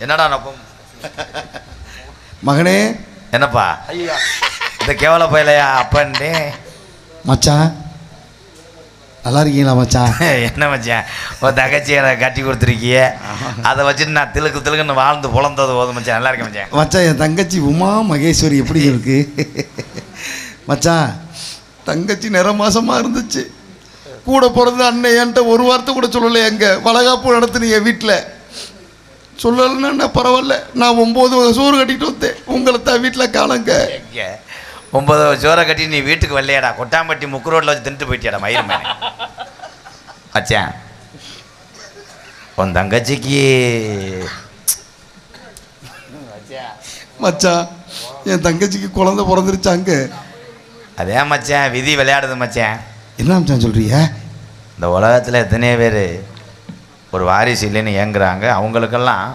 என்னடா நப்பம் மகனே. என்னப்பா ஐயா இந்த கேவல பையலையா அப்பன்னே. மச்சான் நல்லா இருக்கீங்களா மச்சான்? என்ன மச்சான் ஒரு தகச்சியை கட்டி கொடுத்துருக்கிய, அதை வச்சுட்டு நான் திலுக்குன்னு வாழ்ந்து புலந்தது போதும் மச்சான். நல்லா இருக்கேன் மச்சான். மச்சான் என் தங்கச்சி உமா மகேஸ்வரி எப்படி இருக்கு? மச்சான் தங்கச்சி நிற மாசமாக இருந்துச்சு. கூட பிறந்த அண்ணன் என்கிட்ட ஒரு வார்த்தை கூட சொல்லலை. எங்க வளகாப்பு நடத்துனீங்க வீட்டில் சொல்லலைன்னா பரவாயில்ல. நான் 9 சோறு கட்டிட்டு வந்தேன். உங்களை தான் வீட்டில் காணங்க. 9 சோறை கட்டி நீ வீட்டுக்கு வரலையாடா? கொட்டாம்பட்டி முக்கு ரோட்டில் வச்சு தின்ட்டு போயிட்டியாடா மயிர் மேலே. மச்சான் உன் தங்கச்சிக்கு மச்சான் என் தங்கச்சிக்கு குழந்தை பிறந்துருச்சாங்க. அதே மச்சான் விதி விளையாடுது மச்சான். என்ன மச்சான் சொல்றிய? இந்த உலகத்தில் எத்தனையோ பேர் ஒரு வாரிசு இல்லைன்னு ஏங்குறாங்க. அவங்களுக்கெல்லாம்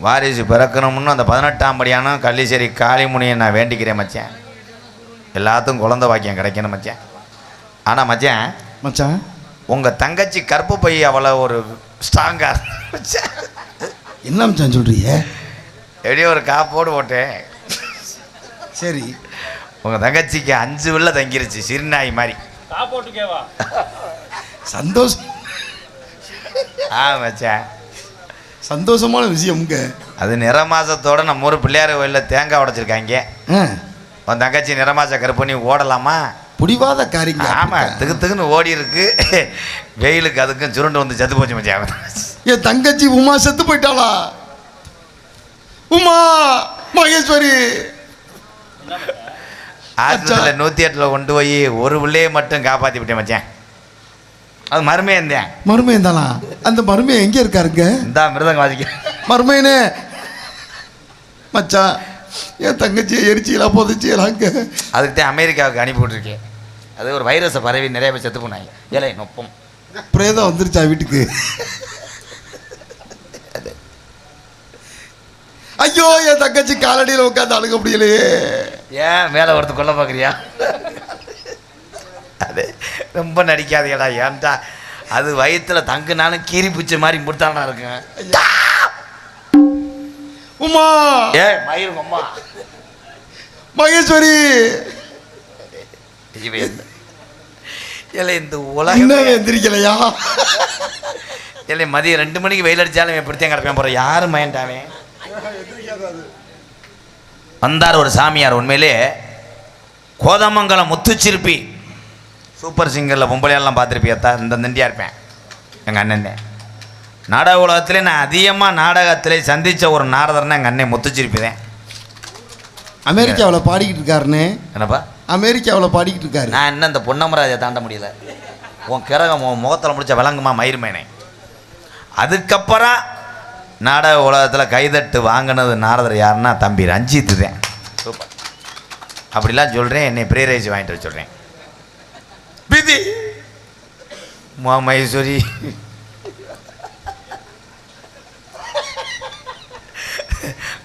வாரிசு பிறக்கணும்னு அந்த 18ஆம் படியான கள்ளிசேரி காளிமுனியை நான் வேண்டிக்கிறேன் மச்சான். எல்லாத்துக்கும் குழந்தை பாக்கியம் கிடைக்கணும் மச்சான். ஆனால் மச்சான் மச்சான் உங்கள் தங்கச்சி கற்பு பை அவ்வளோ ஒரு ஸ்ட்ராங்காக மச்சான். என்ன மச்சான் சொல்றிய? எப்படியோ ஒரு காப்போடு போட்டேன். சரி உங்கள் தங்கச்சிக்கு 5 உள்ள தங்கிருச்சு சிறுநாய் மாதிரி. சந்தோஷம். மச்சான் சந்தோஷமான விஷயம்ங்க அது. நிற மாசத்தோட நம்ம ஊர் பிள்ளையார் கோயிலில் தேங்காய் உடைச்சிருக்காங்க. உன் தங்கச்சி நிறமாச கருப்பண்ணி ஓடலாமா? புடிவாத காரிங்க. ஆமாம் திகுன்னு ஓடி இருக்கு. வெயிலுக்கு அதுக்கும் சுருண்டு வந்து செத்து போச்சு மச்சான். என் தங்கச்சி உமா செத்து போயிட்டாளா? உமா மகேஸ்வரி ஆஸ்பத்திரியில் 108 கொண்டு போய் ஒரு பிள்ளையை மட்டும் காப்பாற்றி விட்டேன் மச்சான். அது மருமையன் தான். மருமையன் தானா? அந்த மருமையன் எங்கே இருக்காருங்க? இந்த மிருதங்க வாசிக்க மருமையனே. மச்சான் என் தங்கச்சியை எரிச்சியெல்லாம் புதைச்சியலாங்க. அதுக்கு தான் அமெரிக்காவுக்கு அனுப்பி விட்ருக்கேன். அது ஒரு வைரஸை பரவி நிறைய பேர் செத்து போனாங்க. ஏழை நொப்பம் பிரேதம் வந்துருச்சா வீட்டுக்கு? ஐயோ என் தங்கச்சி காலடியில் உட்காந்து அழுக முடியலையே. ஏன் மேலே ஒருத்தர் கொல்ல பார்க்குறியா? அது ரொம்ப நடிக்காதேடா. ஏன்டா அது வயிற்றுல தங்குனாலும் கீரி பிச்சை மாதிரி முடித்தானா இருக்குங்க. உமா ஏ மயிர் அம்மா மகேஸ்வரி இல்லை இந்த உலகம் எந்திரிக்கலையா? இல்லை மதியம் 2 மணிக்கு வெயில் அடித்தாலும் எப்படித்தான் கிடப்பேன் போகிறேன். யாரும் மயன்டாவே வந்தார் ஒரு சாமியார். உண்மையிலே கோதமங்கலம் முத்துச்சிற்பி சூப்பர் சிங்கரில் பொம்பளையெல்லாம் பார்த்துருப்பியத்தா. இந்த நண்டியாக இருப்பேன் எங்கள் அண்ணன். நாடக உலகத்திலே நான் அதிகமாக நாடகத்திலே சந்தித்த ஒரு நாரதர்னா எங்கள் அண்ணன் முத்துச்சிருப்பிதேன். அமெரிக்காவில் பாடிக்கிட்டு இருக்காருன்னு. என்னப்பா? அமெரிக்காவில் பாடிக்கிட்டு இருக்காரு. நான் இன்னும் இந்த பொன்னமராஜை தாண்ட முடியல. உன் கிரகம் உன் முகத்தில் முடிச்ச விளங்குமா மயிர்மேனே. அதுக்கப்புறம் நாடக உலகத்தில் கைதட்டு வாங்கினது நாரதர் யாருன்னா தம்பி ரஞ்சித்து தான். சூப்பர். அப்படிலாம் சொல்கிறேன். என்னை ப்ரீரைஸ் வாங்கிட்டு வர சொல்கிறேன். விதி மகேஸ்வரி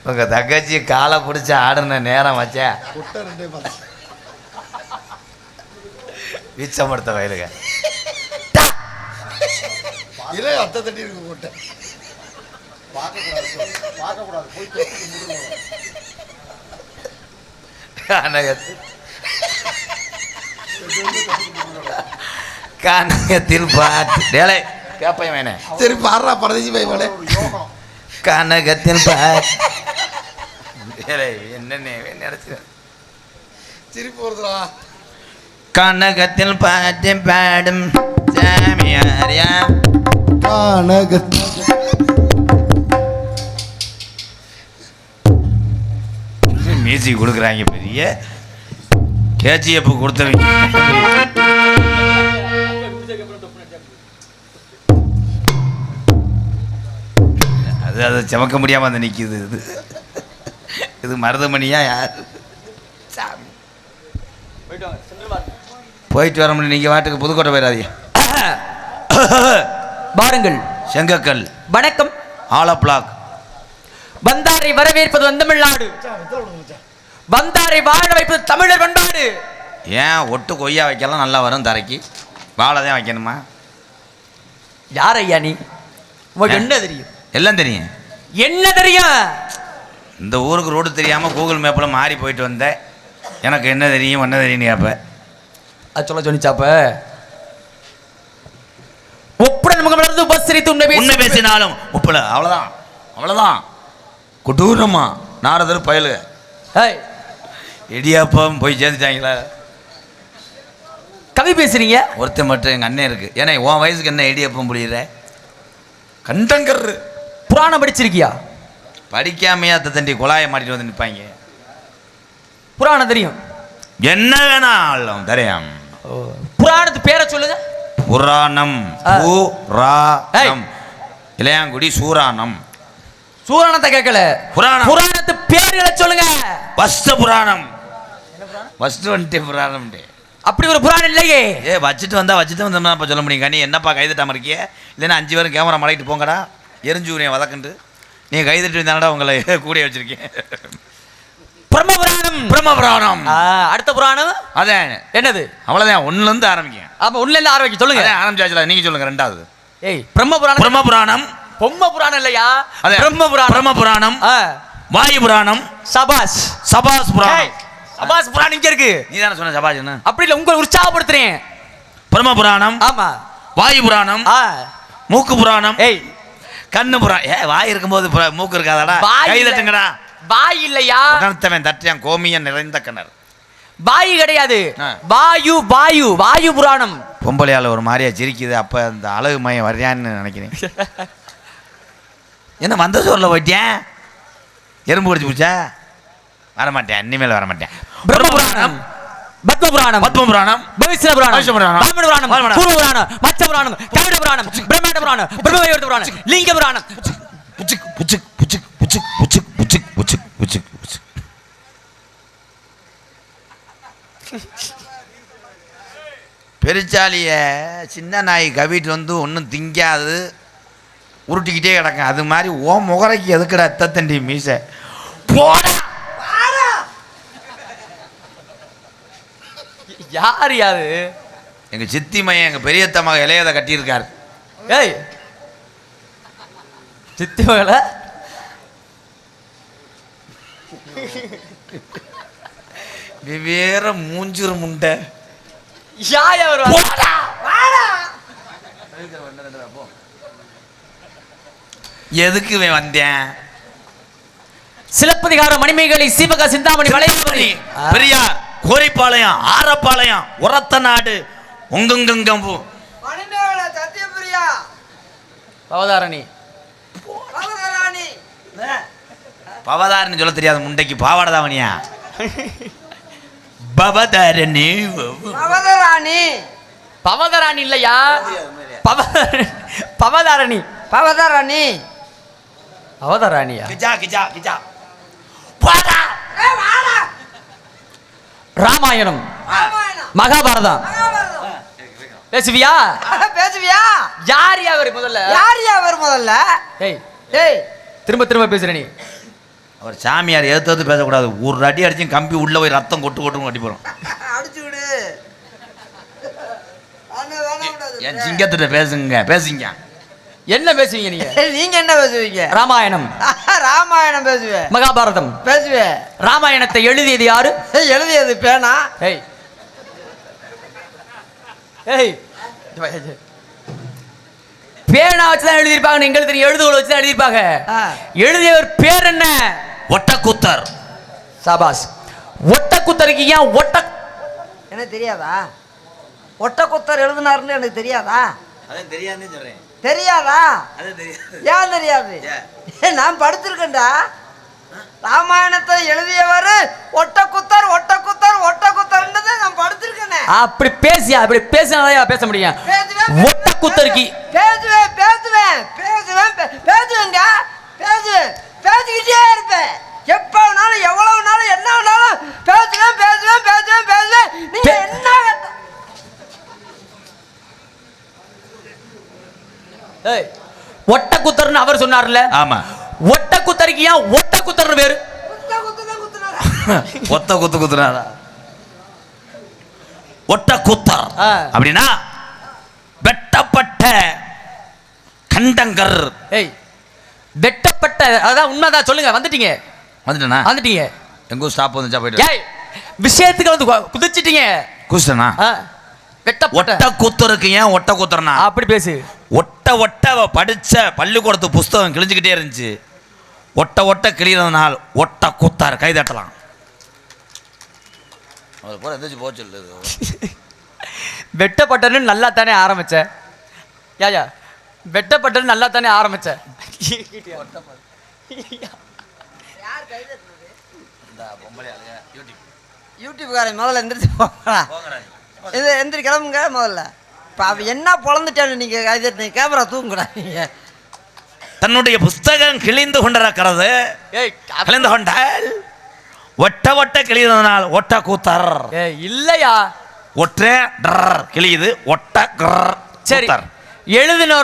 உங்கள் தங்கச்சி காலை பிடிச்சி ஆடுன நேரம் வச்சா வீச்சமடுத்த வயலுங்க அத்தை தட்டி இருக்கு போட்ட கனகத்தில் பாட்டு டேலை கேப்பைய வேணே. சரி பாடுறா பரதேசி பை போல. கனகத்தில் பாட்டு என்னென்ன நினைச்சு சிரிப்பு வருதுடா. கனகத்தில் பாட்டு பாடும் சாமியாரியா கனகத்தில் மியூசிக் கொடுக்குறாங்க. பெரிய கேஜிஎஃப் கொடுத்தவங்க. அது சமக்க முடியாமல் வந்து நிற்கிது. இது மருதமணியா யார்? சாமி போயிட்டு வர முடியும். நீங்கள் வாட்டுக்கு புதுக்கோட்டை போயிடாதீங்க. பாருங்கள் செங்கக்கல் வணக்கம். ஆலப்பிளாக் வந்தாரை வரவேற்பது வந்தமிழ்நாடு. வந்தாரை வாழ வைப்பது தமிழர் பண்பாடு. ஏன் ஒட்டு கொய்யா வைக்கலாம் நல்லா வரும். தரைக்கு வாழை தான் வைக்கணுமா? யார் ஐயா நீ? உங்களுக்கு என்ன தெரியும்? எல்லாம் தெரியும். என்ன தெரியும்? இந்த ஊருக்கு ரோடு தெரியாமல் கூகுள் மேப்பில் மாறி போயிட்டு வந்தேன். எனக்கு என்ன தெரியும் என்ன தெரியும் கேப்ப அது சொல்ல சொன்னிச்சாப்ப ஒப்புடன் முகம் வளர்ந்து உபசரித்து உண்மை பேசினாலும் ஒப்பல அவ்வளோதான் அவ்வளோதான் கொடூரமா நாரதர் பயலு இடியாப்பம் போய் சேர்ந்துட்டாங்களா? கவி பேசுறீங்க. ஒருத்தர் மட்டும் எங்கள் அண்ணன் இருக்கு. ஏன்னா உன் வயசுக்கு என்ன இடியாப்பம் புரியுற கண்டங்கர் புராணம் படிச்சிருக்கியா? படிக்காமையா தண்டி குழாயை மாட்டிட்டு வந்து நிற்பாங்க. புராணம் தெரியும்? என்ன வேணாலும் தெரியும். புராணத்து பேரை சொல்லுங்க. புராணம் புராணம் இளையாங்குடி சூராணம். சூராணத்தை கேட்கல. புராணம் புராணத்து பேர்களை சொல்லுங்க. வஸ்து புராணம். வஸ்து வந்துட்டு புராணம். அப்படி ஒரு புராணம் இல்லையே. வச்சுட்டு வந்தோம்னா இப்போ சொல்ல முடியுங்க. நீ என்னப்பா கைதட்டாம இருக்கிய? இல்லைன்னா 5 பேரும் கேமரா மலைக்கிட்டு போங்கடா எரிஞ்சூரியன் வதக்குண்டு நீ கைதட்டி வந்தாடா உங்களை கூடிய வச்சிருக்கேன். பிரம்மபுராணம். பிரம்மபுராணம். அடுத்த புராணம் அதான் என்னது? அவ்வளோதான். ஒன்னுலேருந்து ஆரம்பிக்கும். அப்போ ஒன்னுலேருந்து ஆரம்பிக்க சொல்லுங்க. ஆரம்பிச்சாச்சுல நீங்கள் சொல்லுங்க. 2வது பிரம்மபுராணம். பிரம்மபுராணம் பொம்மை புராணம் இல்லையா? பிரம்மபுராணம். பிரம்மபுராணம் வாயு புராணம். சபாஸ் புராணம். சபாஸ் புராணம் இங்க இருக்கு. நீ தானே சொன்ன சபாஸ் என்ன? அப்படி இல்லை, உங்களை உற்சாகப்படுத்துறேன். பிரம்மபுராணம். ஆமா. வாயு புராணம். மூக்கு புராணம். கண்ணு புராணம். வாய் இருக்கும்போது மூக்கு இருக்காதாடா? கை தட்டுங்கடா. வாய் இல்லையா? தட்டியான் கோமியன் நிறைந்த கிணறு. வாயு கிடையாது. வாயு வாயு வாயு புராணம். பொம்பளையால ஒரு மாதிரியா சிரிக்குது. அப்ப அந்த அழகு மயம் வரையான்னு நினைக்கிறேன். என்ன வந்த சோர்ல போயிட்டேன்? எறும்பு கடிச்சு போச்சா? வரமாட்டேன், இனிமேல் வரமாட்டேன். பிரம்மபுராணம். பத்மபுராணம். பத்மபுராணம். பவிஷ்ண புராணம். வாமன புராணம். பூர்வ புராணம். மச்ச புராணம். கவிட புராணம். பிரம்மாண்ட புராணம். பிரம்மவயோட புராணம். லிங்க புராணம். புச்சுக் புச்சுக் புச்சுக் புச்சுக் புச்சுக் புச்சுக் புச்சுக் புச்சுக் புச்சுக். பெருச்சாலிய சின்ன நாய் கவிட்டு வந்து ஒன்றும் திங்காது உருட்டிக்கிட்டே கிடக்கும். அது மாதிரி ஓ முகரைக்கு எதுக்குடா தண்டி மீசை போடா. யார் யாரு? எங்க சித்தி மையன் எங்க பெரியத்த மக இளையதை கட்டியிருக்காரு. சித்தி மகளை வேற மூஞ்சிரு முண்டை. எதுக்கு வந்தேன்? சிலப்பதிகாரம், மணிமேகலை, சீவக சிந்தாமணி, வளையாபதி, பெரியார், கோரிப்பாளையம், ஆரப்பாளையம், உரத்த நாடு, உங்கங்கம்பு, பவதாரணி. பவதாரணி சொல்ல தெரியாது முண்டைக்கு. பாவாடதாவணியா? பவதாரணி. பவதாரணி இல்லையா? பவதாரணி. பவதாரணி. அவதாரணியா? கிஜா கிஜா கிஜா. ராமாயணம், மகாபாரதம் பேசுவியா? பேசுவியா? யார் யாவர் முதல்ல? யார் யாவர் முதல்ல? ஏய் ஏய், திரும்ப திரும்ப பேசுற நீ. அவர் சாமியார் எதிர்த்து பேசக்கூடாது. ஒரு அடி அடிச்சு கம்பி உள்ள போய் ரத்தம் கொட்டு கொட்டுன்னு கட்டி போறோம். அடிச்சு விடு. என் சிங்கத்திட்ட பேசுங்க. பேசுங்க. என்ன பேசுவீங்க நீங்க? நீங்க என்ன பேசுவீங்க? ராமாயணம். ராமாயணம் பேசுவேன். மகாபாரதம் பேசுவேன். ராமாயணத்தை எழுதியது யாரு? எழுதியது பேனா. ஏய் ஏய், பேனா வச்சுதான் எழுதியிருப்பாங்க. எங்களுக்கு தெரியும், எழுதுகோள் வச்சுதான் எழுதியிருப்பாங்க. எழுதியவர் பேர் என்ன? ஒட்டக்குத்தர். சபாஸ். ஒட்டக்குத்தருக்கு ஏன் ஒட்ட எனக்கு தெரியாதா? ஒட்டக்குத்தர் எழுதினாருன்னு எனக்கு தெரியாதா? அதான் தெரியாதுன்னு சொல்றேன். தெரியாதா? ஏன் தெரியாது? நான் படிச்சிருக்கேன்டா. ராமாயணத்தை எழுதியவர் ஒட்டக்குத்தர் ஒட்டக்குத்தர் ஒட்டக்குத்தர்ன்றதை நான் படிச்சிருக்கேனே. அப்படி பேசியா? அப்படி பேசினாதான் பேச முடியும். ஒட்டக்குத்தருக்கு பேசுவேன் பேசுவேன் பேசுவேன் பேசுவேங்க. பேசுவேன், பேசிக்கிட்டே இருப்பேன். எப்ப வேணாலும் எவ்வளவு நாளும் என்ன வேணாலும் பேசுவேன் பேசுவேன் பேசுவேன் பேசுவேன். நீங்க என்ன ஒட்டக்குத்தர்னு அவர் சொன்னார்ல? ஆமா. ஒட்டக்குத்தருக்கு ஏன் ஒட்டக்குத்தர் பேரு? ஒத்த குத்து குத்துறாரா? ஒட்டக்குத்தர் அப்படின்னா வெட்டப்பட்ட கண்டங்கர். ஏய், வெட்டப்பட்ட அதான் உண்மைதான், சொல்லுங்க. வந்துட்டீங்க வந்துட்டேண்ணா. வந்துட்டீங்க. எங்கோ ஸ்டாப் வந்துச்சா போயிட்டு ஏய் விஷயத்துக்கு வந்து குதிச்சிட்டீங்க. கூச்சனா வெட்டப்பட்ட ஒட்ட கூத்துருக்கு. ஏன் ஒட்ட கூத்துறனா? அப்படி பேசு. ஒட்ட படிச்ச பள்ளிக்கூடத்து புஸ்தகம் கிழிஞ்சுக்கிட்டே இருந்துச்சு. ஒட்ட கிழிறதுனால் ஒட்ட கூத்தார். கை தட்டலாம். அது போல எதாச்சும் போச்சு. வெட்டப்பட்டன்னு நல்லா தானே ஆரம்பிச்ச. யா வெட்டப்பட்டன்னு நல்லா தானே ஆரம்பிச்ச. யூடியூப்காரன் முதல்ல எந்திரிச்சு போங்களா? இது எந்திரி கிளம்புங்க முதல்ல. இப்போ அவன் என்ன பொழந்துட்டான்னு நீங்கள் கைது கேமரா தூங்குறாங்க. தன்னுடைய புஸ்தகம் கிழிந்து கொண்டிருக்கிறது. கிழிந்து கொண்டால் ஒட்ட கிழியதனால் ஒட்ட கூத்தார். இல்லையா ஒற்ற கிழியுது ஒட்ட. சரி எழுதினு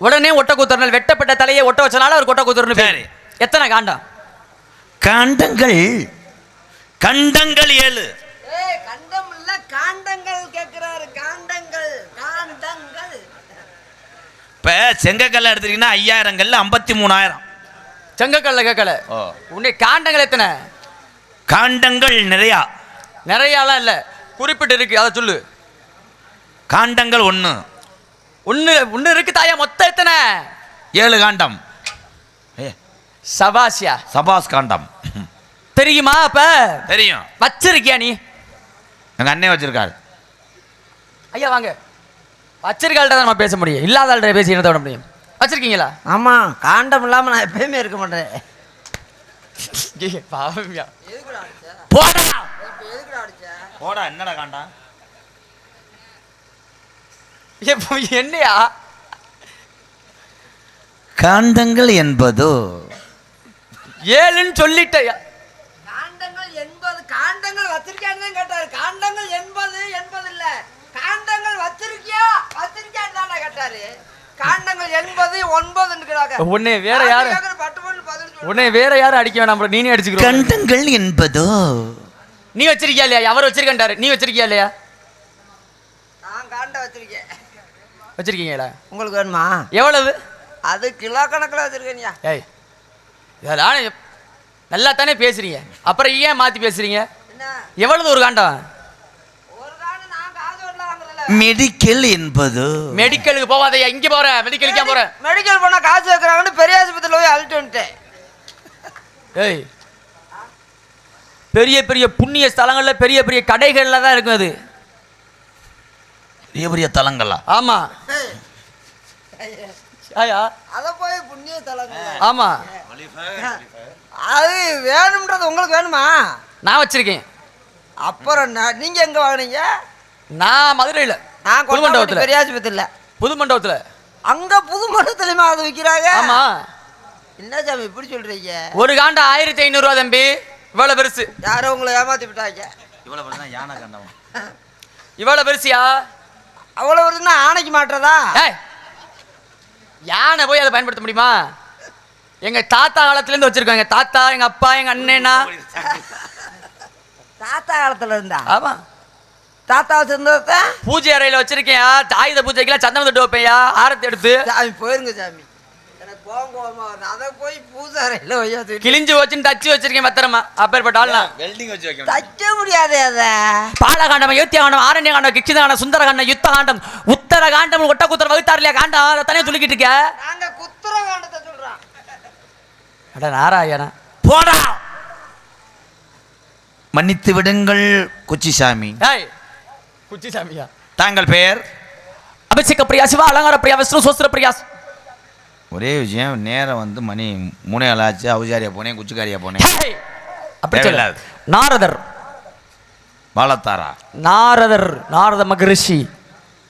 உடனே ஒட்ட கூத்தர்னால் வெட்டப்பட்ட தலையை ஒட்ட வச்சனால அவர் ஒட்ட கூத்தர்னு பேரு. எத்தனை காண்டம்? காண்டங்கள் 7. கண்டம் இல்ல காண்டங்கள் கேட்கிறாரு. காண்டங்கள். இப்ப செங்கக்கல்ல எடுத்துட்டீங்கன்னா 5000 கல்ல 53,000. செங்கக்கல்ல கேட்கல. உன்னை காண்டங்கள் எத்தனை? காண்டங்கள் நிறையாலாம் இல்ல, குறிப்பிட்டு இருக்கு. அதை சொல்லு. காண்டங்கள் 1 இருக்கு தாயா. மொத்தம் எத்தனை? 7 காண்டம். சபாசியா சபாஸ் காண்டம் தெரியுமா? அப்ப தெரியும். வச்சிருக்கியா நீ? எங்க அண்ணே வச்சிருக்காரு. ஐயா வாங்க. வச்சிருக்காள்கிட்ட தான் நம்ம பேச முடியும். இல்லாத ஆள்கிட்ட பேசி என்ன விட முடியும்? வச்சிருக்கீங்களா? ஆமா. காண்டம் இல்லாம நான் எப்பயுமே இருக்க மாட்டேன். போடா என்னடா காண்டா? என்னையா காண்டங்கள் என்பது 7ன்னு சொல்லிட்டயா? காண்டங்கள் 80. காண்டங்கள் வச்சிருக்கியான்னு கேட்டாரு. காண்டங்கள் 80 இல்ல. காண்டங்கள் வச்சிருக்கியான்னு தானே கேட்டாரு. காண்டங்கள் 80 9ன்னு கேட்டாங்க. உன்னை வேற யாரும் அடிக்க வேணாம். நீனே அடிச்சுக்கிற. காண்டங்கள் என்பது நீ வச்சிருக்கியா இல்லையா? அவர் வச்சிருக்காரு. நீ வச்சிருக்கியா இல்லையா? நான் காண்டம் வச்சிருக்கேன். வச்சிருக்கீங்களா? உங்களுக்கு வேணுமா? எவ்வளவு? அது கிலோ கணக்கில் வச்சிருக்கேன்யா. ஏய் இதெல்லாம் நல்லா தானே பேசுறீங்க, அப்புறம் ஏன் மாத்தி பேசுறீங்க? எவ்வளவு ஒரு காண்டம்? மெடிக்கல் என்பது. மெடிக்கலுக்கு போவாதையா. இங்க போற மெடிக்கலுக்கு போற. மெடிக்கல் போனா காசு வைக்கிறாங்கன்னு பெரிய ஆஸ்பத்திரியில் போய் அழுட்டு வந்துட்டேன். ஏய் பெரிய பெரிய புண்ணிய ஸ்தலங்கள்ல பெரிய பெரிய கடைகள்ல தான் இருக்கும். அது பெரிய பெரிய தலங்களா? ஆமா. அத போய் புண்ணிய தலங்கள். ஆமா. அது வேணும்ன்றது உங்களுக்கு வேணுமா? நான் வச்சிருக்கேன். அப்புறம் நீங்க எங்க வாங்குனீங்க? நான் மதுரையில். நான் புது மண்டபத்தில். பெரிய ஆஸ்பத்திரியில். புது மண்டபத்தில். அங்க புது மண்டபத்துலயுமா அது விற்கிறாங்க? ஆமா. என்ன சாமி இப்படி சொல்றீங்க? ஒரு காண்டம் 1500 ரூபா தம்பி. இவ்வளவு பெருசு. யாரோ உங்களை ஏமாத்தி விட்டாங்க. இவ்வளவு பெருசா யானை காண்டம்? இவ்வளவு பெருசியா? அவ்வளவு வருதுன்னா ஆணைக்கு மாட்டுறதா? யானை போய் அதை பயன்படுத்த முடியுமா? எங்க தாத்தா காலத்துல இருந்து வச்சிருக்காங்க. தாத்தா, எங்க அப்பா, எங்க அண்ணனா. தாத்தா காலத்துல இருந்தா? ஆமா. தாத்தா வச்சிருந்த பூஜை அறையில வச்சிருக்கேன். ஆயுத பூஜைக்கெல்லாம் சந்தனம் தொட்டு வைப்பேயா, ஆரத்தி எடுத்து. சாமி போயிருங்க சாமி. எனக்கு கோவமா வருது. அதை போய் பூஜை அறையில வையாது கிழிஞ்சு வச்சுன்னு தச்சு வச்சிருக்கேன் பத்திரமா. அப்பேற்பட்ட ஆள்லாம் வெல்டிங் வச்சு வைக்க தைக்க முடியாது. அதை பாலகாண்டம், யோத்திய காண்டம், ஆரண்ய காண்டம், கிட்சித காண்டம், சுந்தர காண்டம், யுத்த காண்டம், உத்தர காண்டம், ஒட்ட குத்தர வகுத்தார் இல்லையா காண்டம்? அதை தானே சொல்லிக்கிட்டு இருக்க. நாங்க குத்துற காண்டத்தை சொல்றோம். அட நாராயணா போடா. மன்னித்து விடுங்கள் குச்சிசாமி. குச்சிசாமியா? தாங்கள் பெயர்? அபிஷேக பிரியா, சிவா அலங்கார பிரியா, விஷ்ணு சோஸ்திர பிரியா. ஒரே விஷயம், நேரம் வந்து மணி 3 ஆச்சு. அவுஜாரியா போனேன், குச்சிக்காரியா போனேன். அப்படி சொல்லாது. நாரதர் பாலத்தாரா? நாரத மகரிஷி.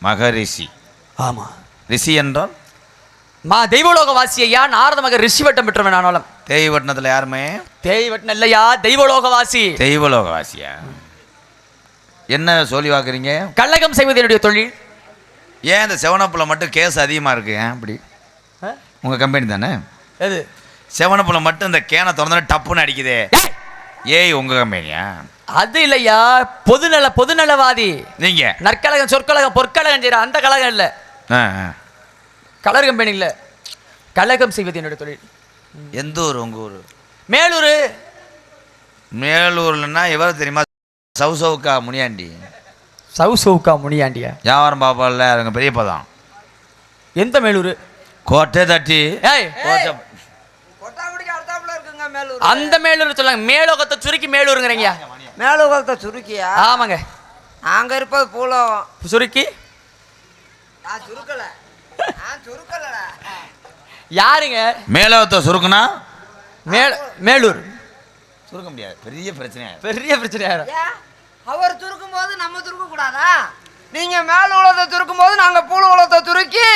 மகரிஷி. ஆமா. ரிஷி என்றால் தெய்வலோக வாசியா. நாரத மக ரிஷி வட்டம் பெற்றவன். ஆனாலும் தேய்வட்டத்தில் யாருமே தேய்வட்டம் இல்லையா, தெய்வலோக வாசி. தெய்வலோக வாசியா? என்ன சொல்லி வாக்குறீங்க? கள்ளகம் செய்வது என்னுடைய தொழில். ஏன் இந்த செவனப்புல மட்டும் கேஸ் அதிகமாக இருக்கு? ஏன் அப்படி? உங்க கம்பெனி தானே? எது? செவனப்புல மட்டும் இந்த கேனை திறந்தோன்னே டப்புன்னு அடிக்குதே. ஏய் உங்க கம்பெனியா? அது இல்லையா, பொதுநலவாதி நீங்க. நற்கழகம், சொற்கழகம், பொற்கழகம் செய்யற அந்த கழகம் இல்ல. கலர் கம்பெனி இல்ல. கலகம் செய்வது என்னோட தொழில். எந்த ஊர் உங்கள் ஊர்? மேலூர். மேலூர்லன்னா எவ்வளோ தெரியுமா? சவுசவுக்கா முனியாண்டி. சவுசவுக்கா முனியாண்டியா? வியாபாரம் பாப்பால அவங்க பெரிய பதம். எந்த மேலூர்? கோட்டை தட்டி. ஏய், கொட்டாம்படிக்கு அடுத்தாப்புல இருக்குங்க மேலூர். அந்த மேலூர் சொல்லுங்க. மேலோகத்தை சுருக்கி மேலூருங்கிறீங்க. மேலோகத்தை சுருக்கியா? ஆமாங்க. அங்க இருப்பது பூலோகம். சுருக்கி நான் சுருக்கல, நான் சுருக்கலடா. யாருங்க? மேலோகத்தை சுருக்குனா மேலூர் சுருக்க முடியாது. பெரிய பிரச்சனை. பெரிய பிரச்சனையா? ஏன் அவர் சுருக்கும் போது நம்ம சுருக்க கூடாதா? நீங்க மேல உலகத்தை சுருக்கும் போது நாங்க பூல உலகத்தை சுருக்கி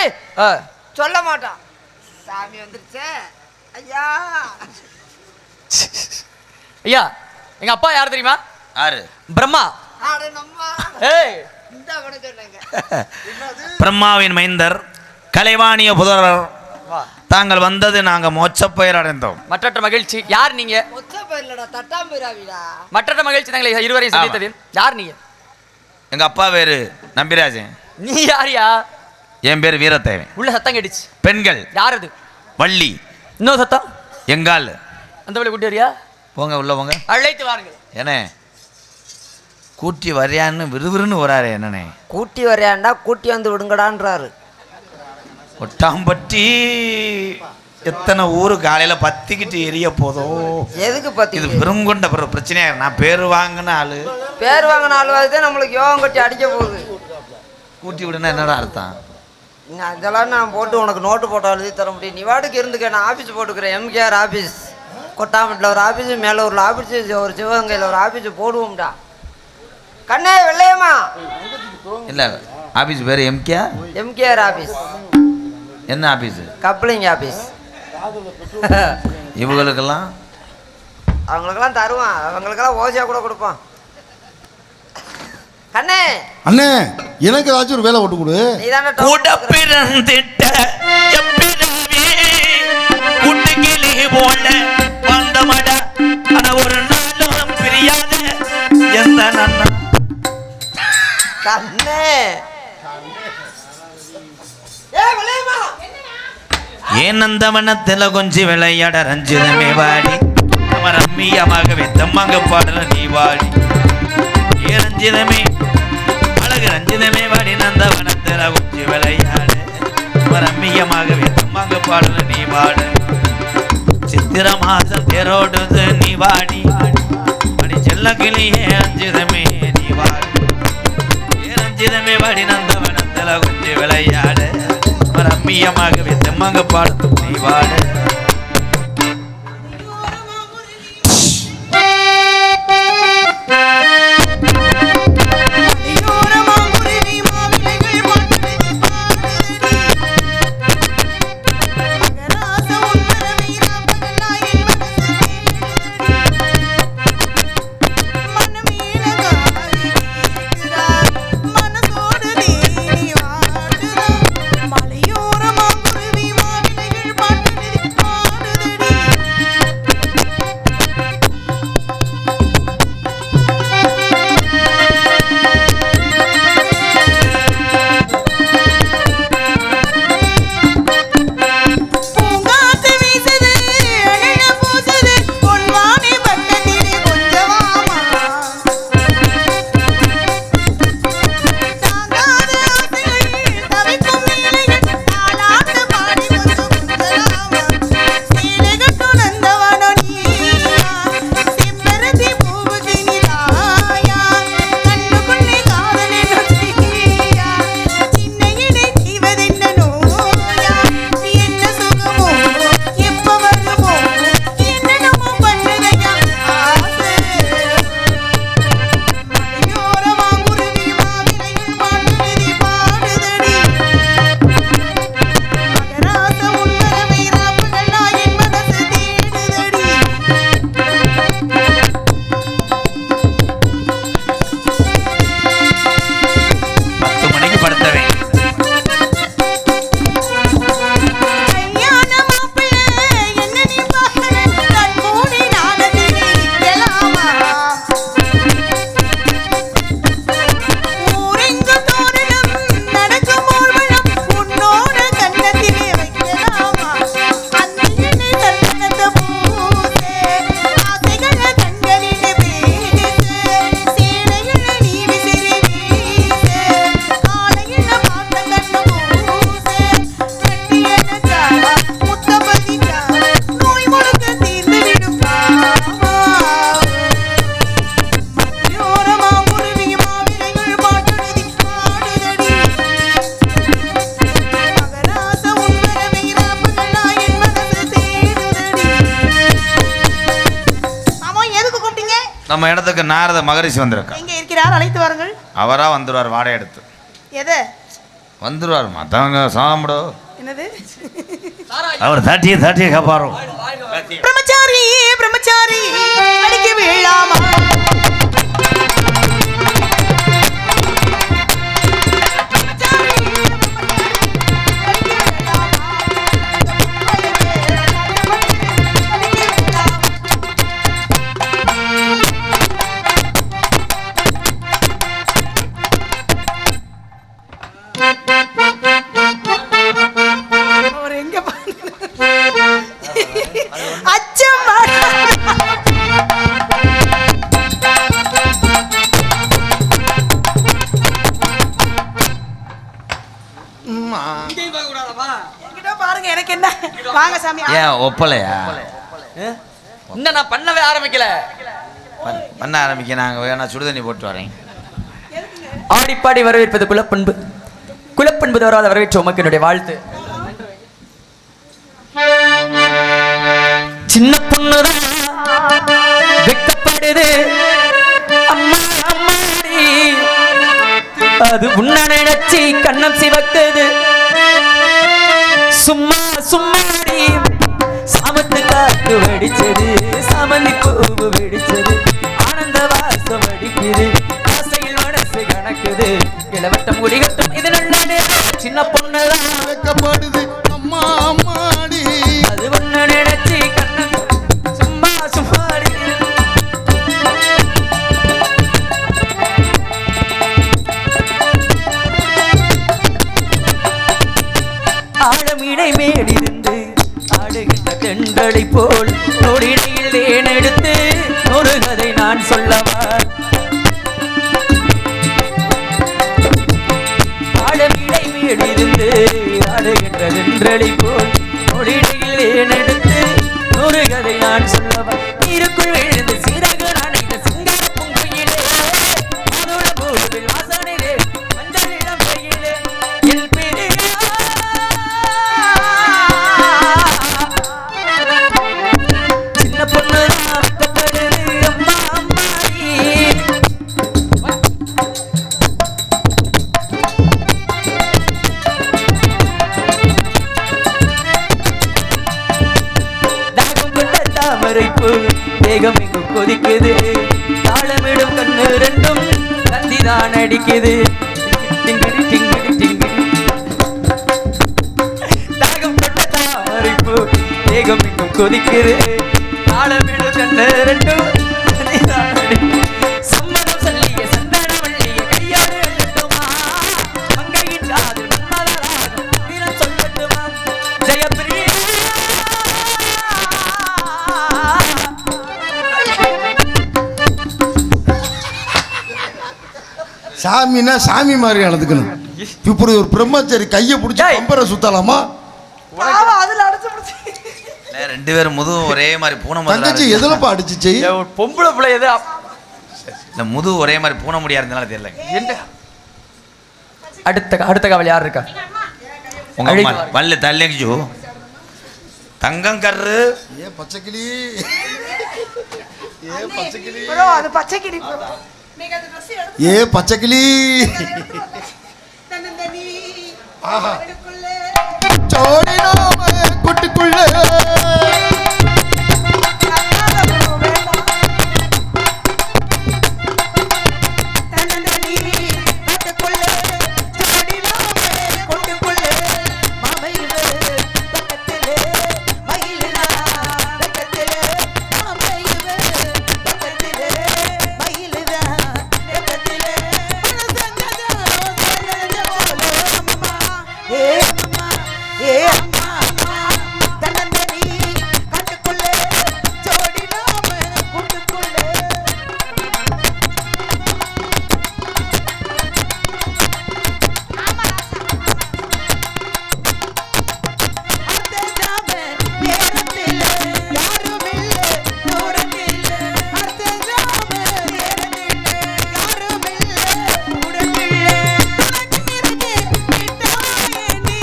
சொல்ல மாட்டோம். சாமி வந்துருச்சே ஐயா. ஐயா, எங்க அப்பா யார் தெரியுமா? யாரு? பிரம்மா. அட நம்மா. ஏய், இந்த கூட சொன்னேங்க. பிரம்மாவின் மைந்தர் கலைவாணிய புதரர். தாங்கள் வந்தது நாங்க மோட்சப்பெயர் அடைந்தோம். மற்றற்ற மகிழ்ச்சி. யார் நீங்க? மொச்ச பயிரலடா, தட்டாம்பயிராவிடா. மற்றற்ற மகிழ்ச்சி. தங்களை இருவரையும் சந்தித்ததில். யார் நீங்க? எங்க அப்பா பேரு நம்பிராஜன். நீ யாரியா? என் பேர் வீரத்தேவன். உள்ள சத்தம் கேட்டுச்சு. பெண்கள். யார் அது? வள்ளி. இன்னொரு சத்தம். எங்கால். அந்த வழி கூட்டி வரியா? போங்க உள்ள போங்க. அழைத்து வாருங்கள். ஏனே கூட்டி வரையான்னு விறுவிறுன்னு வராரு. என்னண்ணே கூட்டி வரையாண்டா கூட்டி வந்து விடுங்கடான்றாரு. ஒட்டாம்பட்டி எத்தனை ஊரு காலையில பத்திக்கிட்டு எரிய போதும். எதுக்கு பத்தி? இது பெருங்கொண்ட பிரச்சனையா? நான் பேர் வாங்கின ஆளு. பேர் வாங்கின ஆள் தான் நம்மளுக்கு யோகம் கட்டி அடிக்க போகுது. கூட்டி விடுனா என்னடா அர்த்தம்? இதெல்லாம் நான் போட்டு உனக்கு நோட்டு போட்டோ எழுதி தர முடியும். நீ வாட்டுக்கு இருந்துக்க. நான் ஆஃபீஸ் போட்டுக்கிறேன். எம்கேஆர் ஆஃபீஸ், கொட்டாம்பட்டில் ஒரு ஆஃபீஸ், மேலூரில் ஆஃபீஸ், ஒரு சிவகங்கையில் ஒரு ஆஃபீஸ் போடுவோம்டா. கண்ணே வெள்ளையம்மா. இல்லை, ஆஃபீஸ் பேர் எம்கேஆர் ஆஃபீஸ். என்ன ஆஃபீஸு? Coupling office. இவங்களுக்கெல்லாம் அவங்களுக்கெல்லாம் தருவான். அவங்களுக்கெல்லாம் ஓசியாக கூட கொடுப்பான். கண்ணே. அண்ணே, எனக்கு ஏதாச்சும் ஒரு வேலை போட்டு கொடு. நீ தானே பிறந்திட்ட எப்பிறவி குட்டிக்கிளி போல வந்தமட ஆனா ஒரு நாளும் பிரியாத எந்த நன்னா. கண்ணே. ஏன் அந்த வனத்துல கொஞ்சம் விளையாட ரஞ்சிதமே வாடி அவன் ரம்மியமாக வெத்தம்மாங்க பாடல நீ வாடி. ஏ ரஞ்சிதமே அழகு ரஞ்சிதமே வாடி நந்த வனத்துல கொஞ்சம் விளையாட அவன் ரம்மியமாக வெத்தம்மாங்க பாடல நீ வாடு. சித்திர மாசம் தேரோடுது நீ வாடி அடி செல்ல கிளியே ரஞ்சிதமே நீ வாடி. ஏ ரஞ்சிதமே வாடி நந்த வனத்துல கொஞ்சம் விளையாட ரம்மியமாகவே தெம்மாங்க பாடும் நீ வாட. மலையோரமா குருவி மாவிலைகள் பாட்டு நம்ம இடத்துக்கு நாரத மகரிஷி வந்திருக்கா. எங்க இருக்கிறார்? அழைத்து வாருங்கள். அவரா வந்துருவார், வாடகை எடுத்து எது வந்துருவார். மற்றவங்க சாப்பிடு. என்னது? அவர் தாட்டிய காப்பாரு. பிரம்மச்சாரி பிரம்மச்சாரி அடிக்க வேளாமா. பாருங்க எனக்கு என்ன. வாங்க சாமி. ஏன் ஒப்பலையா? இன்னும் நான் பண்ணவே ஆரம்பிக்கல. பண்ண ஆரம்பிக்க. நாங்கள் வேணா சுடுதண்ணி போட்டு வரேன். ஆடிப்பாடி வரவேற்பது குலப்பண்பு. குலப்பண்பு தவறாத வரவேற்ற உமக்கு என்னுடைய வாழ்த்து. சின்ன பொண்ணுதான் வெட்டப்படுது அம்மா அம்மாடி, அது உன்ன நினைச்சி கண்ணம் சிவக்குது. சும்மா சும்மாடி சாமத்து காத்து வெடிச்சது, சாமந்தி பூவு வெடிச்சது, ஆனந்த வாசம் அடிக்குது, ஆசையில் மனசு கணக்குது, இளவட்டம் குடிகட்டும் இது நல்லது. சின்ன பொண்ணுதான் வெக்கப்படுது அம்மா அம்மாடி, அது ஒண்ணு நினைச்சு கண்ணம் சும்மா சும்மாடி. ஆழமிடை மேலிருந்து ஆடுகின்ற தென்றலை போல் நொடியில் ஏன் எடுத்து ஒரு கதை நான் சொல்லவா. ஆழமிடை மேலிருந்து ஆடுகின்ற தென்றலை போல் நொடியில் ஏன் எடுத்து ஒரு கதை நான் சொல்லவா. நீருக்குள் விழுந்து சீரகு நனைந்த சிங்கார பூங்குயிலே, மாதுள பூவில் வாசனையிலே, மஞ்சள் இளம் வெயிலே, என் பிரியா. சின்ன பொண்ணுதான் வெட்கப்படுது அம்மா அம்மாடி. தாகம் கொண்ட தாமரைப்பு வேகம் எங்கு கொதிக்குது, தாளமிடும் கண்ணு ரெண்டும் கந்திதான் அடிக்குது. டிங்கிடி டிங்கிடி டிங்கிடி. தாகம் கொண்ட தாமரைப்பு வேகம் எங்கு கொதிக்குது, தாளமிடும் கண்ணு ரெண்டும் கந்திதான் அடிக்குது. சம்மதம் சொல்லிய சந்தன வள்ளிய கையாறு அள்ளட்டுமா, மங்கையின் காதில் மன்மதராகம் வீரம் சொல்லட்டுமா. ஜெயப்பிரியா. சாமின்னா சாமி மாதிரி நடந்துக்கணும். இப்படி ஒரு பிரம்மச்சாரி கையை பிடிச்சி டேய். கம்பரை சுத்தலாமா? பாவம், அதுல அடிச்சு பிடிச்சி. ரெண்டு பேரும் முதுகும் ஒரே மாதிரி பூனை தங்கச்சி முதல்ல. எதுலப்பா அடிச்சிச்சு? ஒரு பொம்பளை பிள்ளை எது இந்த முதுகு ஒரே மாதிரி பூனை முடியா இருந்தனால தெரியல. என்ன? அடுத்த கவலை யார் இருக்கா? உங்க அழைத்து அம்மா பல்லு தள்ளிச்சு. தங்கம் கர்ரு. ஏ பச்சைக்கிளி, ஏ பச்சைக்கிளி, bro, அது பச்சை கிளி bro. ஏ பச்சைக்கிளி. தன்னந்தனி ஆஹா. அதுக்குள்ளே சோடி நாம குட்டிக்குள்ள கண்ணால bro வேண்டாம். தன்னந்தனி அதுக்குள்ளே ஜோடினாமே கொண்டுக்குள்ளே மாமையிலே பக்கத்திலே மயிலினா பக்கத்திலே மாமையிலே பக்கத்திலே மயிலினா பக்கத்திலே மனசங்கதா ரோசலஞ்ச போலே அம்மா ஏ அம்மா ஏ அம்மா அம்மா தன்னந்தனி கண்டுக்குள்ளே ஜோடினாமே கொண்டுக்குள்ளே. அர்த்தஜாமே நேரத்திலே யாருமில்லை தூரத்திலே, அர்த்தஜாமே நேரத்திலே யாருமில்லை தூரத்திலே. உனக்கு விட்டாயே நீ,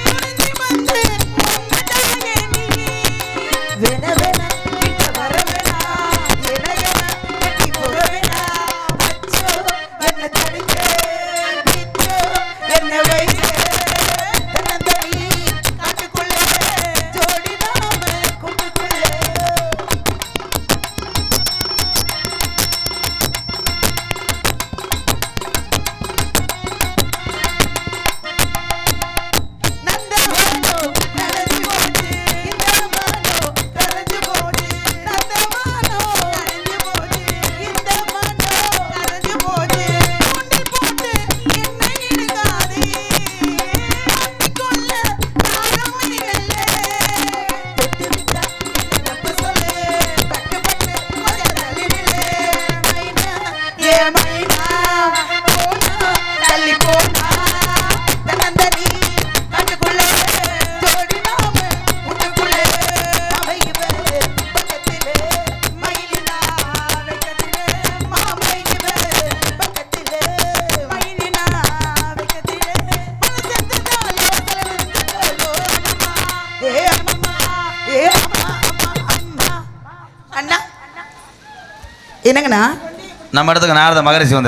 உனக்கு வந்து உன்னதாயே நீ. வென வென கிட்ட வர வேணா, இணைய என்னங்கண்ணா நம்ம இடத்துக்கு நாரத மகரிஷி வந்து